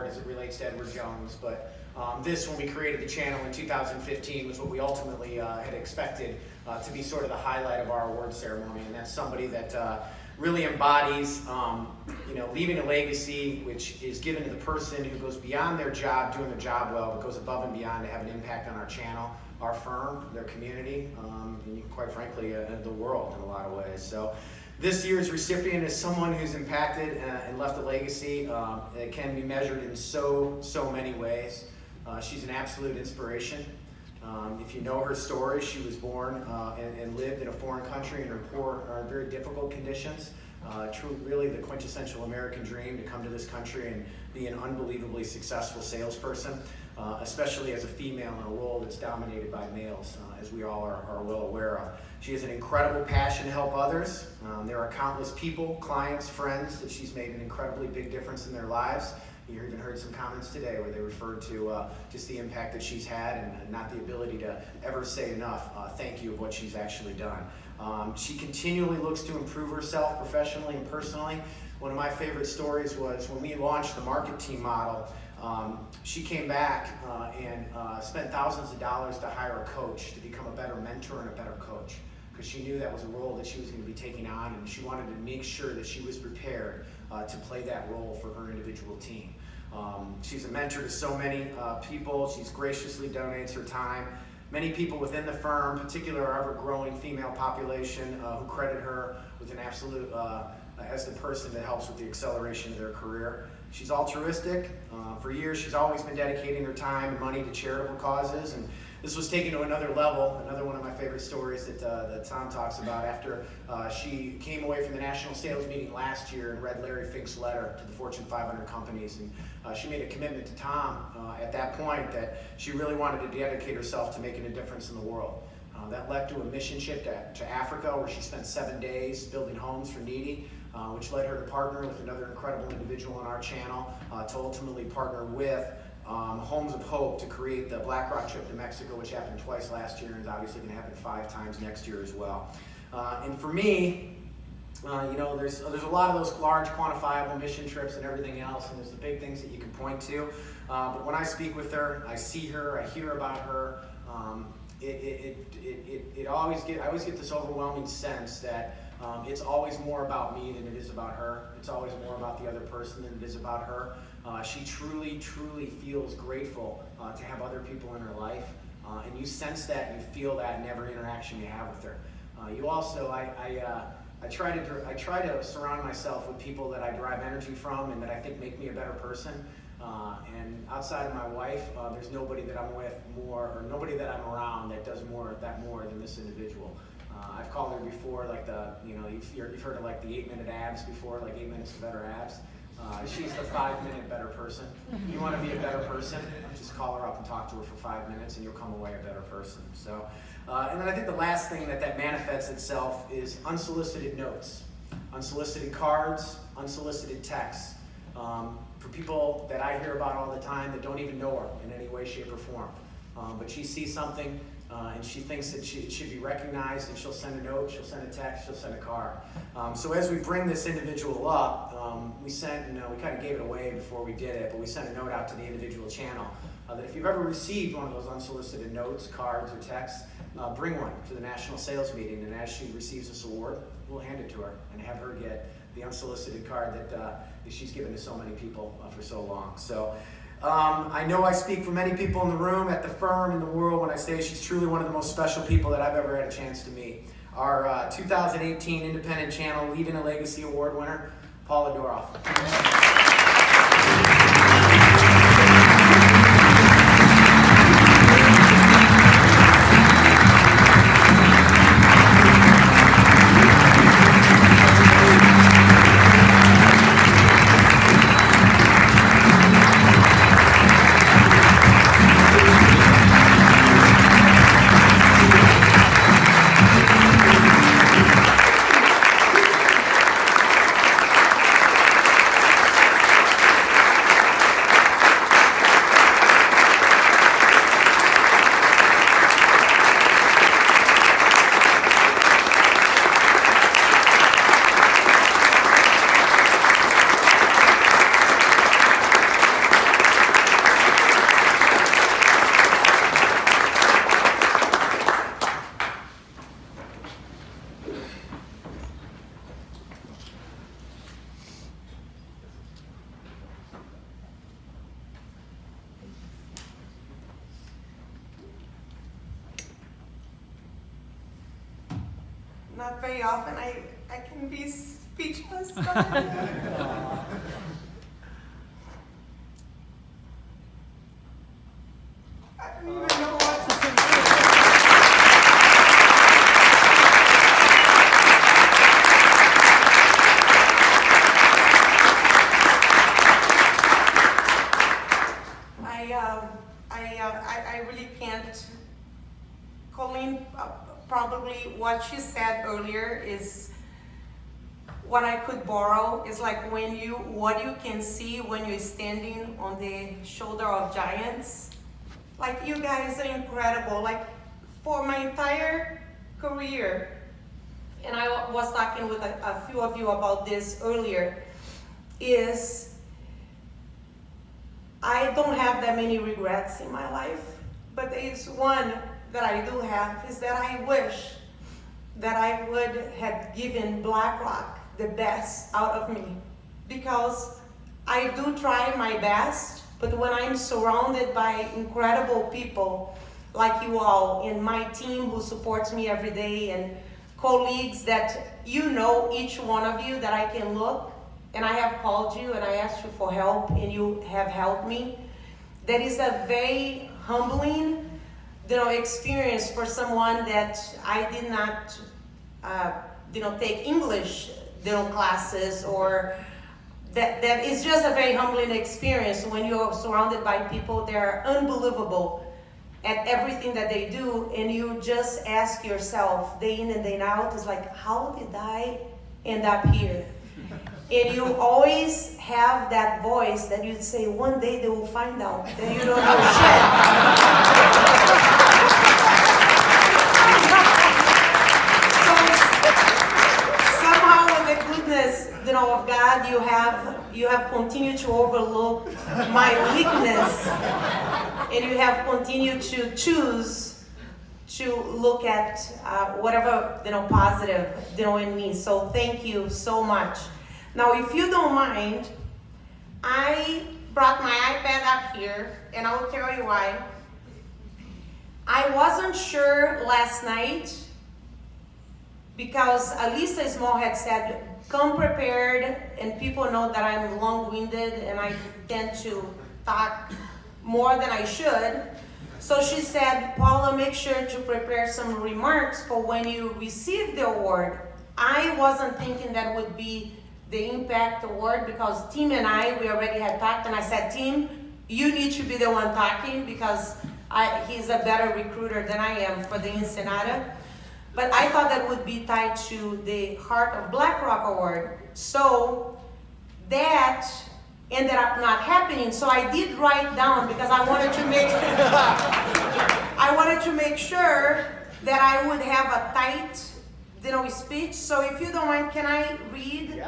award as it relates to Edward Jones, but this, when we created the channel in 2015, was what we ultimately had expected to be sort of the highlight of our award ceremony, and that's somebody that really embodies, leaving a legacy which is given to the person who goes beyond their job, doing their job well, but goes above and beyond to have an impact on our channel, our firm, their community, and quite frankly, the world in a lot of ways. So this year's recipient is someone who's impacted and left a legacy that can be measured in so many ways. She's an absolute inspiration. If you know her story, she was born and lived in a foreign country under very difficult conditions. Really the quintessential American dream to come to this country and be an unbelievably successful salesperson, especially as a female in a role that's dominated by males, as we all are well aware of. She has an incredible passion to help others. There are countless people, clients, friends that she's made an incredibly big difference in their lives. You even heard some comments today where they referred to just the impact that she's had and not the ability to ever say enough thank you of what she's actually done. She continually looks to improve herself professionally and personally. One of my favorite stories was when we launched the market team model. She came back and spent thousands of dollars to hire a coach to become a better mentor and a better coach, because she knew that was a role that she was going to be taking on, and she wanted to make sure that she was prepared to play that role for her individual team. She's a mentor to so many people. She's graciously donates her time. Many people within the firm, particularly our ever-growing female population, who credit her with an absolute, as the person that helps with the acceleration of their career. She's altruistic. For years, she's always been dedicating her time and money to charitable causes, and this was taken to another level. Another one of my favorite stories that Tom talks about after she came away from the national sales meeting last year and read Larry Fink's letter to the Fortune 500 companies, and she made a commitment to Tom at that point that she really wanted to dedicate herself to making a difference in the world. That led to a mission trip to Africa, where she spent 7 days building homes for needy, which led her to partner with another incredible individual on our channel to ultimately partner with Homes of Hope to create the BlackRock trip to Mexico, which happened twice last year and is obviously going to happen 5 times next year as well. And for me, there's a lot of those large quantifiable mission trips and everything else, and there's the big things that you can point to. But when I speak with her, I see her, I hear about her. I always get this overwhelming sense that it's always more about me than it is about her. It's always more about the other person than it is about her. She truly feels grateful to have other people in her life, and you sense that and you feel that in every interaction you have with her. You also, I try to surround myself with people that I derive energy from and that I think make me a better person. And outside of my wife, there's nobody that I'm with more, or nobody that I'm around that does more than this individual. I've called her before, like you've heard of like the 8-minute abs before, like 8 minutes to better abs. She's the 5-minute better person. You want to be a better person, just call her up and talk to her for 5 minutes and you'll come away a better person. So, and then I think the last thing that manifests itself is unsolicited notes, unsolicited cards, unsolicited texts. For people that I hear about all the time that don't even know her in any way, shape, or form. But she sees something and she thinks that it should be recognized, and she'll send a note, she'll send a text, she'll send a card. So as we bring this individual up, we sent, we kind of gave it away before we did it, but we sent a note out to the individual channel that if you've ever received one of those unsolicited notes, cards, or texts, bring one to the national sales meeting, and as she receives this award, we'll hand it to her and have her get the unsolicited card that she's given to so many people for so long. So I know I speak for many people in the room, at the firm, in the world, when I say she's truly one of the most special people that I've ever had a chance to meet. Our 2018 Independent Channel Leaving a Legacy Award winner, Paula Doroff. not very often I can be speechless. I don't even know what to say. I really can't. Colleen, probably what she said earlier is what I could borrow. Is like what you can see when you're standing on the shoulder of giants. Like, you guys are incredible. Like, for my entire career, and I was talking with a few of you about this earlier, is I don't have that many regrets in my life, but there is one that I do have, is that I wish that I would have given BlackRock the best out of me, because I do try my best, but when I'm surrounded by incredible people like you all, and my team who supports me every day, and colleagues that each one of you, that I can look, and I have called you and I asked you for help and you have helped me, that is a very humbling experience for someone that I did not take English classes, or that is just a very humbling experience when you're surrounded by people that are unbelievable at everything that they do, and you just ask yourself day in and day out, is like, how did I end up here? And you always have that voice that you'd say, one day they will find out that you don't know shit. So somehow, in the goodness, of God, you have continued to overlook my weakness, and you have continued to choose to look at whatever positive in me. So thank you so much. Now, if you don't mind, I brought my iPad up here, and I will tell you why. I wasn't sure last night, because Alisa Small had said, come prepared, and people know that I'm long-winded, and I tend to talk more than I should. So she said, Paula, make sure to prepare some remarks for when you receive the award. I wasn't thinking that would be the Impact Award, because Tim and we already had talked, and I said, Tim, you need to be the one talking, because he's a better recruiter than I am for the Ensenada. But I thought that would be tied to the Heart of BlackRock Award. So that ended up not happening. So I did write down, because I wanted to make sure that I would have a tight speech. So if you don't mind, can I read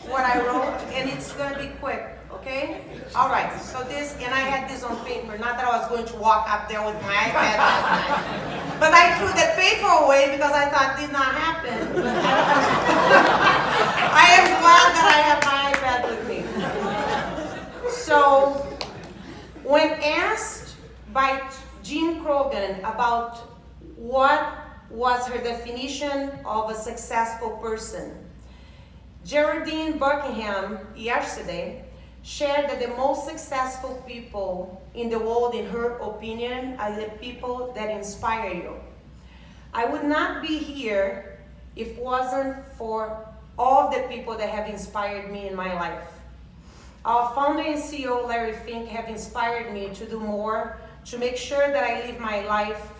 what I wrote? And it's going to be quick, okay? All right, so this, and I had this on paper, not that I was going to walk up there with my iPad last night. But I threw the paper away because I thought it did not happen. I am glad that I have my iPad with me. So, when asked by Jim Krogan about what was her definition of a successful person, Geraldine Buckingham yesterday shared that the most successful people in the world, in her opinion, are the people that inspire you. I would not be here if it wasn't for all the people that have inspired me in my life. Our founder and CEO, Larry Fink, have inspired me to do more, to make sure that I live my life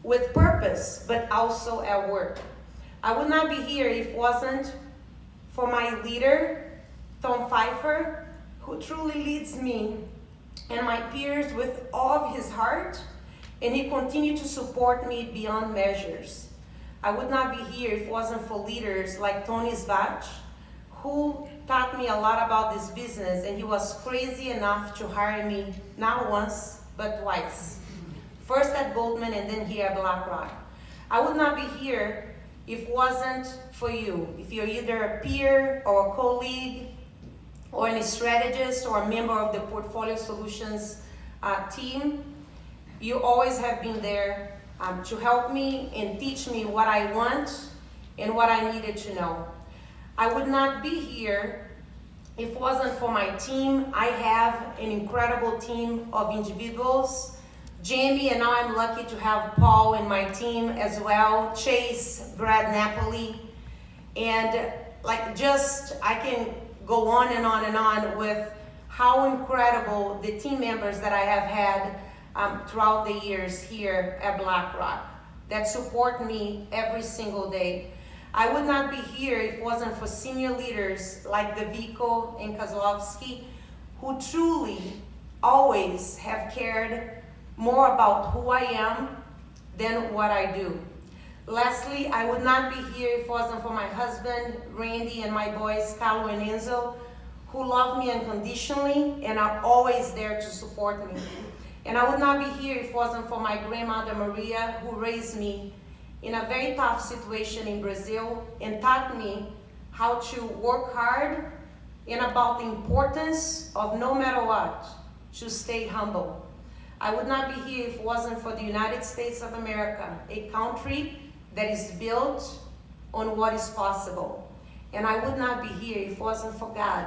with purpose, but also at work. I would not be here if it wasn't for my leader, Tom Pfeiffer, who truly leads me and my peers with all of his heart, and he continued to support me beyond measures. I would not be here if it wasn't for leaders like Tony Svach, who taught me a lot about this business, and he was crazy enough to hire me not once, but twice. First at Goldman and then here at BlackRock. I would not be here if it wasn't for you. If you're either a peer or a colleague or a strategist or a member of the Portfolio Solutions team, you always have been there to help me and teach me what I want and what I needed to know. I would not be here if it wasn't for my team. I have an incredible team of individuals. Jamie, and now I'm lucky to have Paul in my team as well, Chase, Brad Napoli, and I can go on and on and on with how incredible the team members that I have had throughout the years here at BlackRock that support me every single day. I would not be here if it wasn't for senior leaders like Deviko and Kozlowski, who truly always have cared more about who I am than what I do. Lastly, I would not be here if it wasn't for my husband, Randy, and my boys, Carlo and Enzo, who love me unconditionally and are always there to support me. And I would not be here if it wasn't for my grandmother, Maria, who raised me in a very tough situation in Brazil and taught me how to work hard and about the importance of, no matter what, to stay humble. I would not be here if it wasn't for the United States of America, a country that is built on what is possible. And I would not be here if it wasn't for God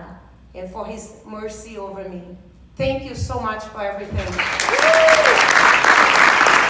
and for His mercy over me. Thank you so much for everything.